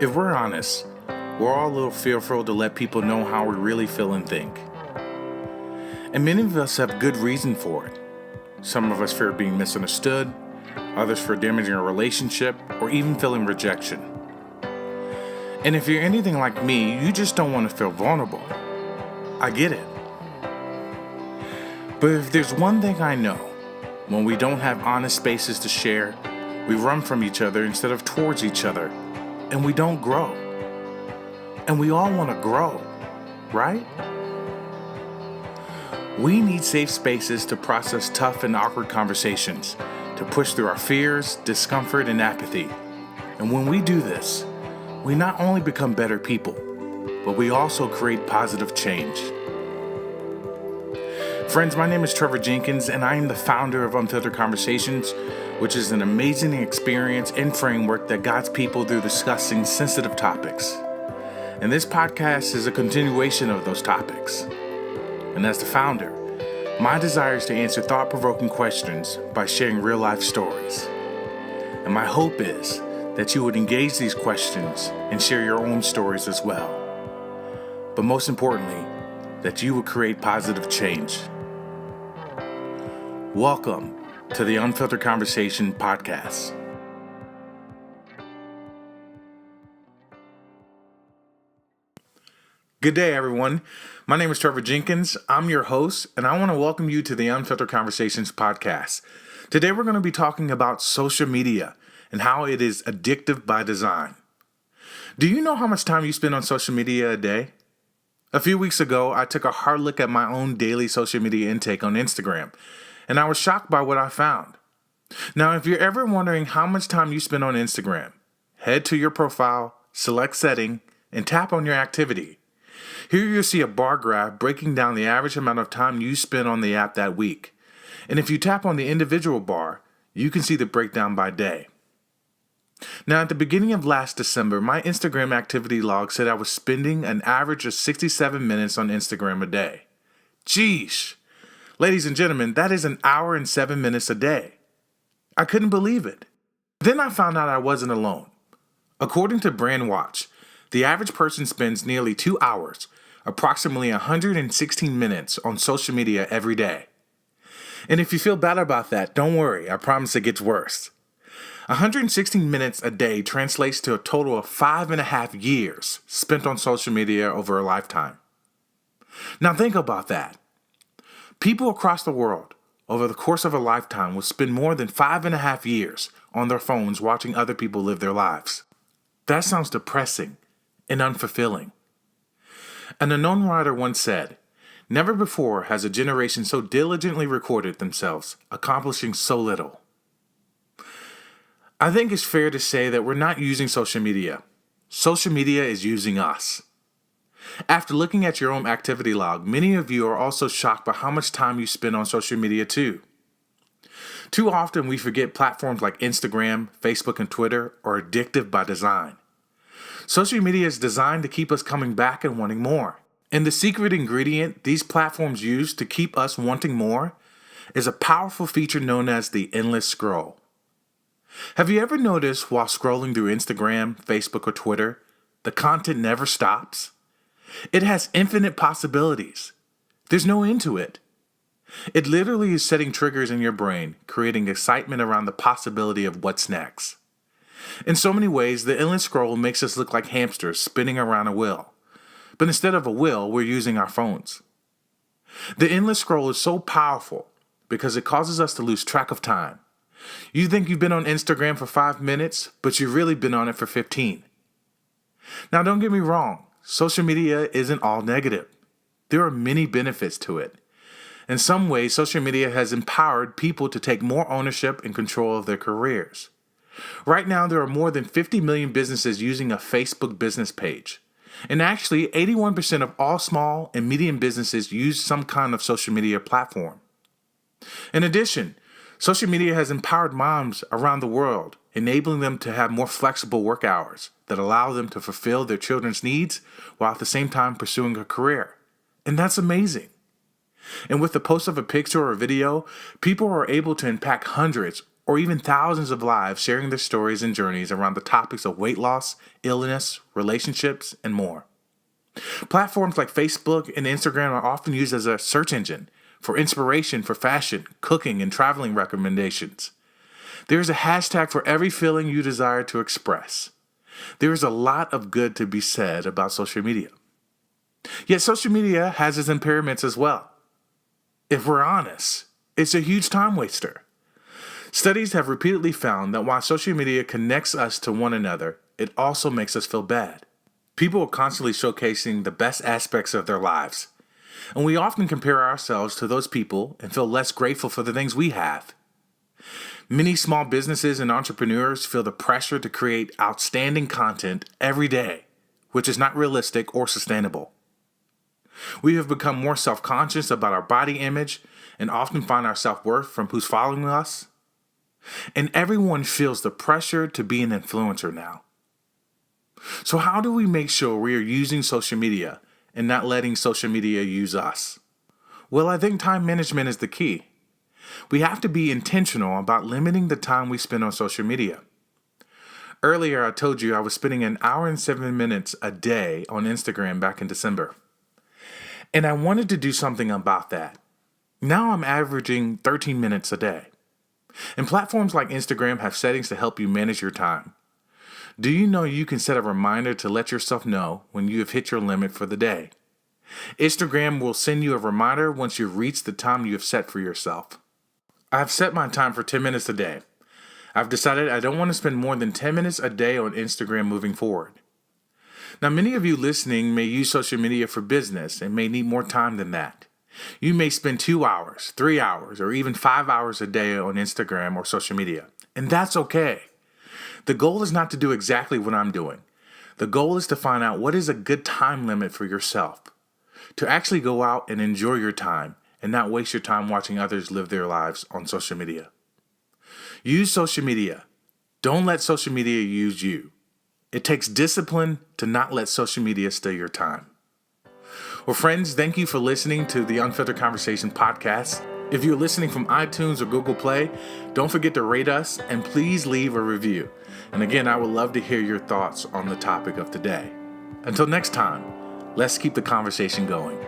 If we're honest, we're all a little fearful to let people know how we really feel and think. And many of us have good reason for it. Some of us fear being misunderstood, others fear damaging a relationship, or even feeling rejection. And if you're anything like me, you just don't want to feel vulnerable. I get it. But if there's one thing I know, when we don't have honest spaces to share, we run from each other instead of towards each other, and we don't grow. And we all want to grow, right? We need safe spaces to process tough and awkward conversations, to push through our fears, discomfort, and apathy. And when we do this, we not only become better people, but we also create positive change. Friends, my name is Trevor Jenkins, and I am the founder of Unfiltered Conversations, which is an amazing experience and framework that guides people through discussing sensitive topics. And this podcast is a continuation of those topics. And as the founder, my desire is to answer thought-provoking questions by sharing real-life stories. And my hope is that you would engage these questions and share your own stories as well. But most importantly, that you would create positive change. Welcome to the Unfiltered Conversation podcast. Good day, everyone. My name is Trevor Jenkins. I'm your host, and I want to welcome you to the Unfiltered Conversations podcast. Today, we're going to be talking about social media and how it is addictive by design. Do you know how much time you spend on social media a day? A few weeks ago, I took a hard look at my own daily social media intake on Instagram, and I was shocked by what I found. Now, if you're ever wondering how much time you spend on Instagram, head to your profile, select setting, and tap on your activity. Here you'll see a bar graph breaking down the average amount of time you spend on the app that week. And if you tap on the individual bar, you can see the breakdown by day. Now, at the beginning of last December, my Instagram activity log said I was spending an average of 67 minutes on Instagram a day. Jeesh! Ladies and gentlemen, that is an hour and 7 minutes a day. I couldn't believe it. Then I found out I wasn't alone. According to Brandwatch, the average person spends nearly 2 hours, approximately 116 minutes on social media every day. And if you feel bad about that, don't worry, I promise it gets worse. 116 minutes a day translates to a total of 5.5 years spent on social media over a lifetime. Now think about that. People across the world, over the course of a lifetime, will spend more than 5.5 years on their phones watching other people live their lives. That sounds depressing and unfulfilling. An unknown writer once said, "Never before has a generation so diligently recorded themselves, accomplishing so little." I think it's fair to say that we're not using social media. Social media is using us. After looking at your own activity log, many of you are also shocked by how much time you spend on social media too. Too often we forget platforms like Instagram, Facebook, and Twitter are addictive by design. Social media is designed to keep us coming back and wanting more. And the secret ingredient these platforms use to keep us wanting more is a powerful feature known as the endless scroll. Have you ever noticed while scrolling through Instagram, Facebook, or Twitter, the content never stops? It has infinite possibilities. There's no end to it. It literally is setting triggers in your brain, creating excitement around the possibility of what's next. In so many ways, the endless scroll makes us look like hamsters spinning around a wheel. But instead of a wheel, we're using our phones. The endless scroll is so powerful because it causes us to lose track of time. You think you've been on Instagram for 5 minutes, but you've really been on it for 15. Now, don't get me wrong. Social media isn't all negative. There are many benefits to it. In some ways, social media has empowered people to take more ownership and control of their careers. Right now, there are more than 50 million businesses using a Facebook business page. And actually, 81% of all small and medium businesses use some kind of social media platform. In addition, social media has empowered moms around the world, enabling them to have more flexible work hours that allow them to fulfill their children's needs while at the same time pursuing a career. And that's amazing. And with the post of a picture or a video, people are able to impact hundreds or even thousands of lives sharing their stories and journeys around the topics of weight loss, illness, relationships, and more. Platforms like Facebook and Instagram are often used as a search engine for inspiration for fashion, cooking, and traveling recommendations. There is a hashtag for every feeling you desire to express. There is a lot of good to be said about social media. Yet social media has its impairments as well. If we're honest, it's a huge time waster. Studies have repeatedly found that while social media connects us to one another, it also makes us feel bad. People are constantly showcasing the best aspects of their lives, and we often compare ourselves to those people and feel less grateful for the things we have. Many small businesses and entrepreneurs feel the pressure to create outstanding content every day, which is not realistic or sustainable. We have become more self-conscious about our body image and often find our self-worth from who's following us. And everyone feels the pressure to be an influencer now. So how do we make sure we are using social media and not letting social media use us? Well, I think time management is the key. We have to be intentional about limiting the time we spend on social media. Earlier, I told you I was spending 1 hour and 7 minutes a day on Instagram back in December. And I wanted to do something about that. Now I'm averaging 13 minutes a day. And platforms like Instagram have settings to help you manage your time. Do you know you can set a reminder to let yourself know when you have hit your limit for the day? Instagram will send you a reminder once you've reached the time you have set for yourself. I've set my time for 10 minutes a day. I've decided I don't want to spend more than 10 minutes a day on Instagram moving forward. Now, many of you listening may use social media for business and may need more time than that. You may spend 2 hours, 3 hours, or even 5 hours a day on Instagram or social media, and that's okay. The goal is not to do exactly what I'm doing. The goal is to find out what is a good time limit for yourself, to actually go out and enjoy your time and not waste your time watching others live their lives on social media. Use social media. Don't let social media use you. It takes discipline to not let social media steal your time. Well, friends, thank you for listening to the Unfiltered Conversation podcast. If you're listening from iTunes or Google Play, don't forget to rate us and please leave a review. And again, I would love to hear your thoughts on the topic of today. Until next time, let's keep the conversation going.